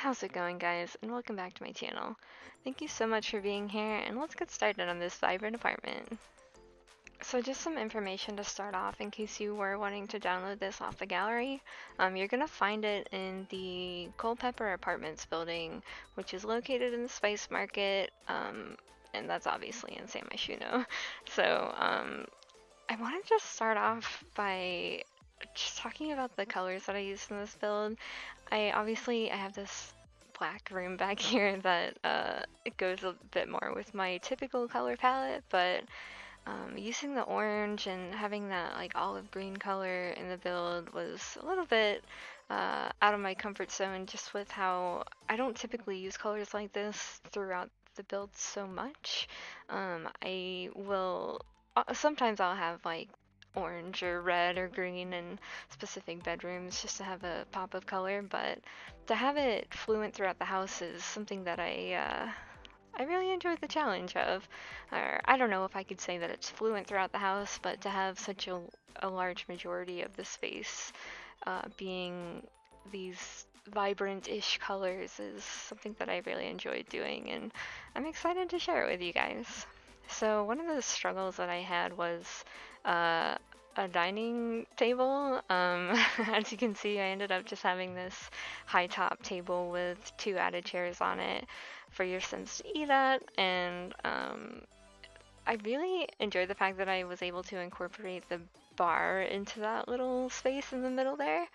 How's it going, guys, and welcome back to my channel. Thank you so much for being here, and let's get started on this vibrant apartment. So just some information to start off in case you were wanting to download this off the gallery. You're going to find it in the Culpeper Apartments building, which is located in the Spice Market, and that's obviously in San Myshuno. So I want to just start off by just talking about the colors that I used in this build. I have this black room back here that it goes a bit more with my typical color palette, but using the orange and having that like olive green color in the build was a little bit out of my comfort zone, just with how I don't typically use colors like this throughout the build so much. I will sometimes I'll have like orange or red or green in specific bedrooms just to have a pop of color, but to have it fluent throughout the house is something that I really enjoyed the challenge of. Or I don't know if I could say that it's fluent throughout the house, but to have such a large majority of the space being these vibrant-ish colors is something that I really enjoyed doing, and I'm excited to share it with you guys. So one of the struggles that I had was uh, a dining table. As you can see, I ended up just having this high top table with two added chairs on it for your Sims to eat at, and I really enjoyed the fact that I was able to incorporate the bar into that little space in the middle there.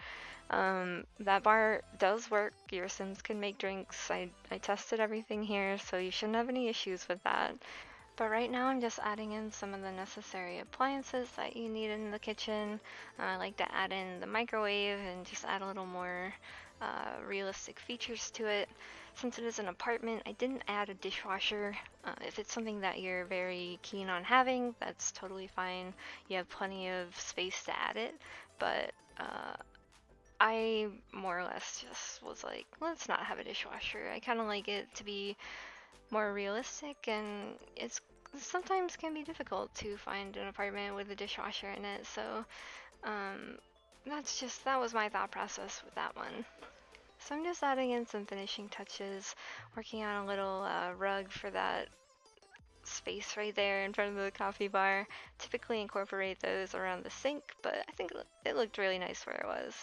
That bar does work. Your Sims can make drinks. I tested everything here, so you shouldn't have any issues with that. But right now I'm just adding in some of the necessary appliances that you need in the kitchen. I like to add in the microwave and just add a little more realistic features to it. Since it is an apartment, I didn't add a dishwasher. If it's something that you're very keen on having, that's totally fine. You have plenty of space to add it, but I more or less just was like, let's not have a dishwasher. I kind of like it to be more realistic, and it's sometimes can be difficult to find an apartment with a dishwasher in it, so um, that was my thought process with that one. So I'm just adding in some finishing touches, working on a little rug for that space right there in front of the coffee bar. Typically incorporate those around the sink, but I think it looked really nice where it was.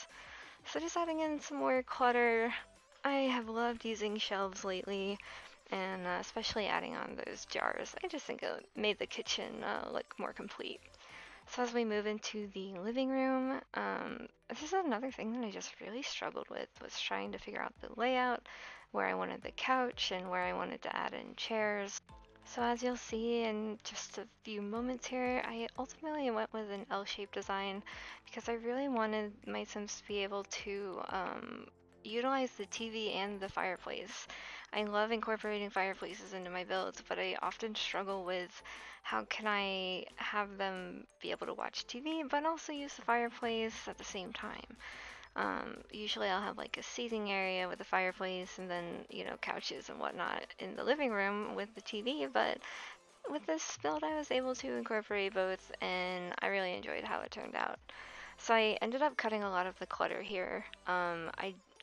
So just adding in some more clutter. I have loved using shelves lately, and especially adding on those jars. I just think it made the kitchen look more complete. So as we move into the living room, this is another thing that I just really struggled with, was trying to figure out the layout, where I wanted the couch and where I wanted to add in chairs. So as you'll see in just a few moments here, I ultimately went with an L-shaped design because I really wanted my Sims to be able to utilize the TV and the fireplace. I love incorporating fireplaces into my builds, but I often struggle with how can I have them be able to watch TV but also use the fireplace at the same time. Usually I'll have like a seating area with a fireplace and then, couches and whatnot in the living room with the TV, but with this build I was able to incorporate both, and I really enjoyed how it turned out. So I ended up cutting a lot of the clutter here.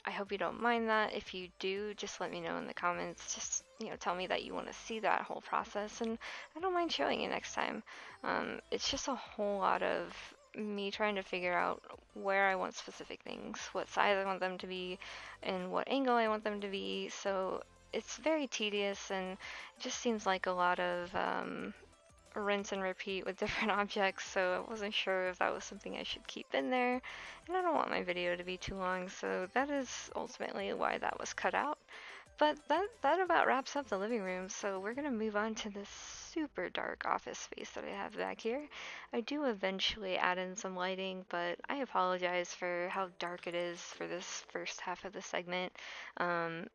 I hope you don't mind that. If you do, just let me know in the comments. Just, tell me that you want to see that whole process, and I don't mind showing you next time. It's just a whole lot of me trying to figure out where I want specific things, what size I want them to be, and what angle I want them to be. So it's very tedious, and it just seems like a lot of rinse and repeat with different objects, so I wasn't sure if that was something I should keep in there, and I don't want my video to be too long, so that is ultimately why that was cut out. But that about wraps up the living room, so we're gonna move on to this super dark office space that I have back here. I do eventually add in some lighting, but I apologize for how dark it is for this first half of the segment. Um,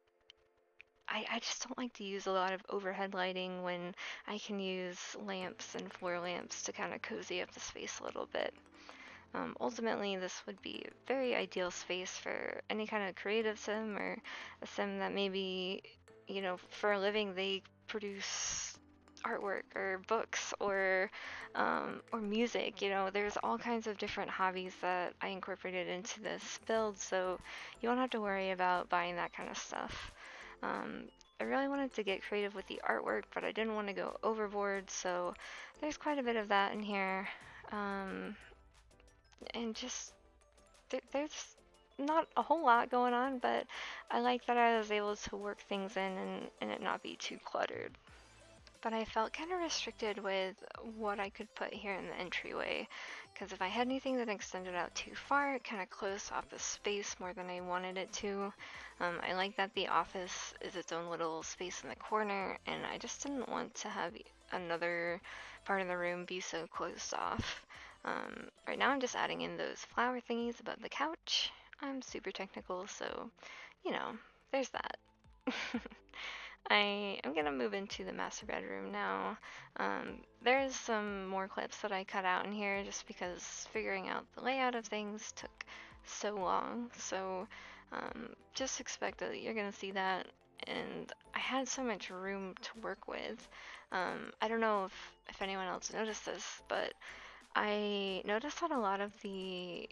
I just don't like to use a lot of overhead lighting when I can use lamps and floor lamps to kind of cozy up the space a little bit. Ultimately, this would be a very ideal space for any kind of creative sim, or a sim that maybe, for a living they produce artwork or books or music. You know, there's all kinds of different hobbies that I incorporated into this build, so you won't have to worry about buying that kind of stuff. Um, I really wanted to get creative with the artwork, but I didn't want to go overboard, so there's quite a bit of that in here. Um, and just there's not a whole lot going on, but I like that I was able to work things in and it not be too cluttered. But I felt kind of restricted with what I could put here in the entryway, because if I had anything that extended out too far, it kind of closed off the space more than I wanted it to. I like that the office is its own little space in the corner, and I just didn't want to have another part of the room be so closed off. Right now I'm just adding in those flower thingies above the couch. I'm super technical, so, you know, there's that. I am gonna move into the master bedroom now. There's some more clips that I cut out in here just because figuring out the layout of things took so long. So just expect that you're gonna see that. And I had so much room to work with. I don't know if anyone else noticed this, but I noticed that a lot of the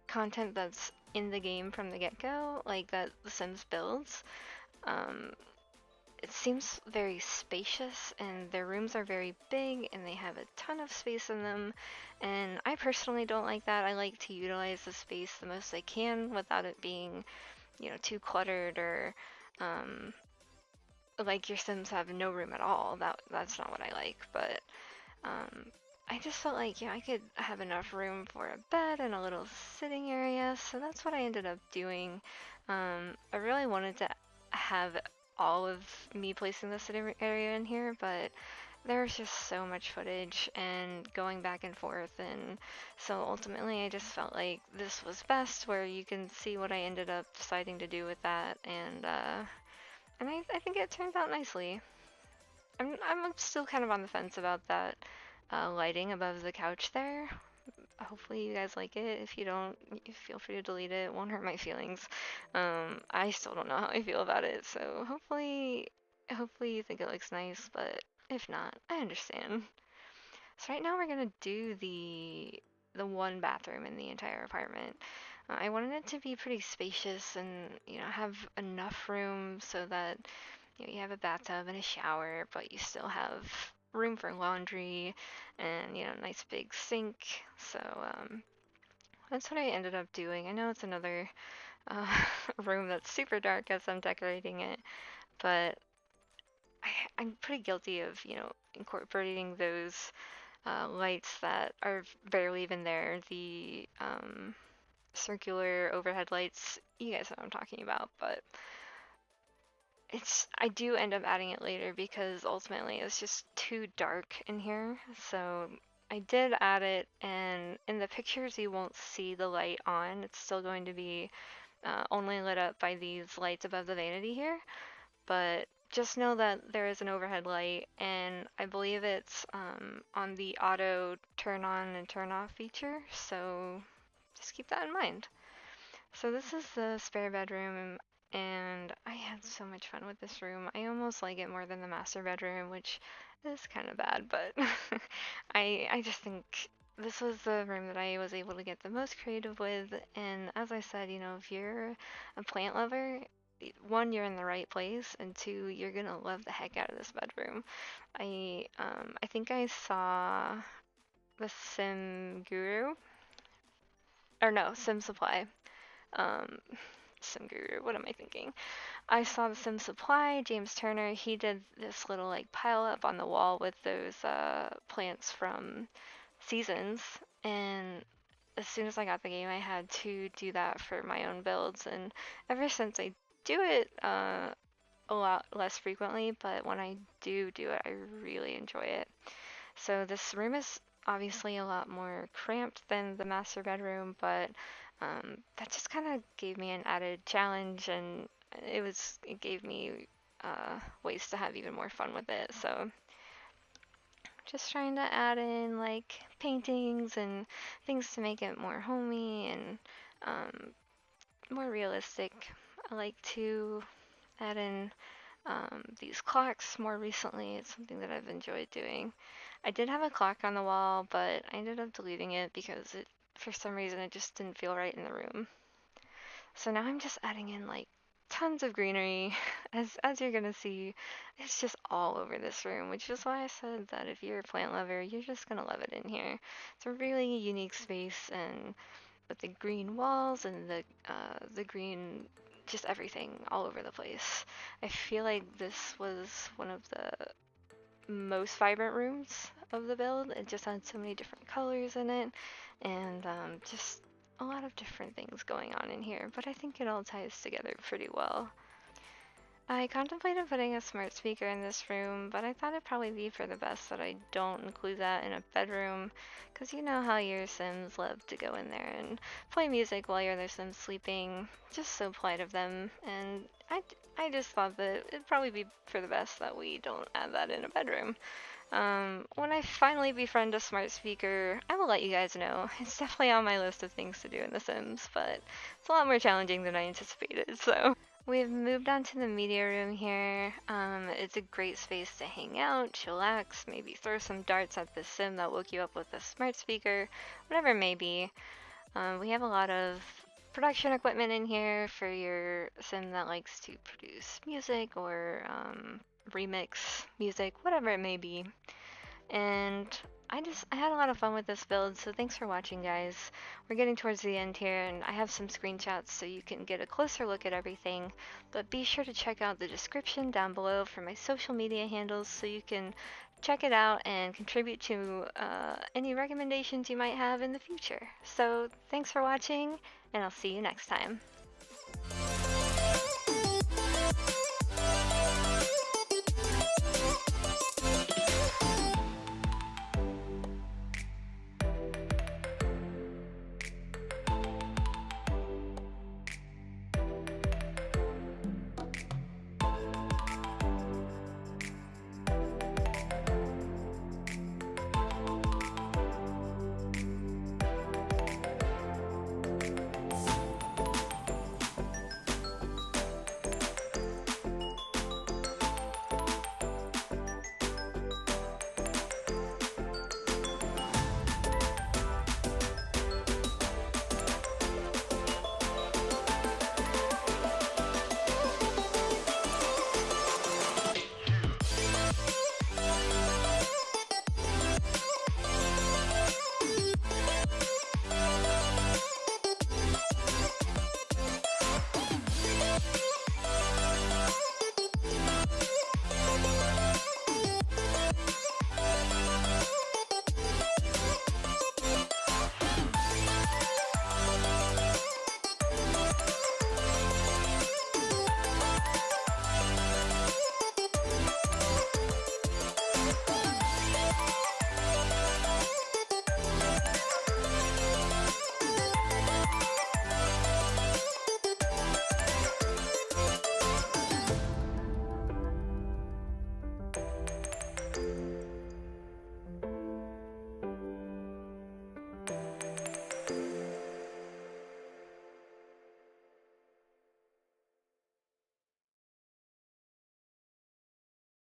content that's in the game from the get-go, like that The Sims builds, um, it seems very spacious, and their rooms are very big and they have a ton of space in them, and I personally don't like that. I like to utilize the space the most I can without it being, you know, too cluttered or like your Sims have no room at all. That's not what I like, but um, I just felt like, yeah, I could have enough room for a bed and a little sitting area, so that's what I ended up doing. I really wanted to have all of me placing the sitting area in here, but there was just so much footage and going back and forth, and so ultimately I just felt like this was best, where you can see what I ended up deciding to do with that, and I think it turned out nicely. I'm still kind of on the fence about that lighting above the couch there. Hopefully you guys like it. If you don't, feel free to delete it. It won't hurt my feelings. I still don't know how I feel about it, so hopefully you think it looks nice, but if not, I understand. So right now we're gonna do the one bathroom in the entire apartment. I wanted it to be pretty spacious and, you know, have enough room so that, you know, you have a bathtub and a shower, but you still have room for laundry and, you know, nice big sink. So that's what I ended up doing. I know it's another uh, room that's super dark as I'm decorating it, but I'm pretty guilty of, you know, incorporating those lights that are barely even there. The circular overhead lights, you guys know what I'm talking about, but I do end up adding it later because ultimately it's just too dark in here. So I did add it, and in the pictures you won't see the light on. It's still going to be only lit up by these lights above the vanity here, but just know that there is an overhead light, and I believe it's on the auto turn on and turn off feature, so just keep that in mind. So this is the spare bedroom, and I had so much fun with this room. I almost like it more than the master bedroom, which is kind of bad, but I just think this was the room that I was able to get the most creative with, and as I said, you know, if you're a plant lover, one, you're in the right place, and two, you're gonna love the heck out of this bedroom. I think I saw the Sim Guru, or no, Sim Supply. Um, Sim Guru, what am I thinking? I saw the Sim Supply, James Turner, he did this little like pile up on the wall with those plants from Seasons, and as soon as I got the game, I had to do that for my own builds, and ever since I do it a lot less frequently, but when I do it, I really enjoy it. So this room is obviously a lot more cramped than the master bedroom, but that just kind of gave me an added challenge, and it gave me ways to have even more fun with it. So just trying to add in like paintings and things to make it more homey and more realistic. I like to add in these clocks more recently. It's something that I've enjoyed doing. I did have a clock on the wall, but I ended up deleting it because for some reason, it just didn't feel right in the room. So now I'm just adding in like tons of greenery. As you're gonna see, it's just all over this room, which is why I said that if you're a plant lover, you're just gonna love it in here. It's a really unique space, and with the green walls and the green, just everything all over the place. I feel like this was one of the most vibrant rooms of the build. It just had so many different colors in it, and just a lot of different things going on in here, but I think it all ties together pretty well. I contemplated putting a smart speaker in this room, but I thought it'd probably be for the best that I don't include that in a bedroom, because you know how your Sims love to go in there and play music while your other Sims sleeping. Just so polite of them, and I just thought that it'd probably be for the best that we don't add that in a bedroom. When I finally befriend a smart speaker, I will let you guys know. It's definitely on my list of things to do in The Sims, but it's a lot more challenging than I anticipated, so. We've moved on to the media room here. It's a great space to hang out, chillax, maybe throw some darts at the sim that woke you up with a smart speaker, whatever it may be. We have a lot of production equipment in here for your sim that likes to produce music or remix music, whatever it may be. And I had a lot of fun with this build, so thanks for watching, guys. We're getting towards the end here, and I have some screenshots so you can get a closer look at everything, but be sure to check out the description down below for my social media handles so you can check it out and contribute to any recommendations you might have in the future. So thanks for watching, and I'll see you next time.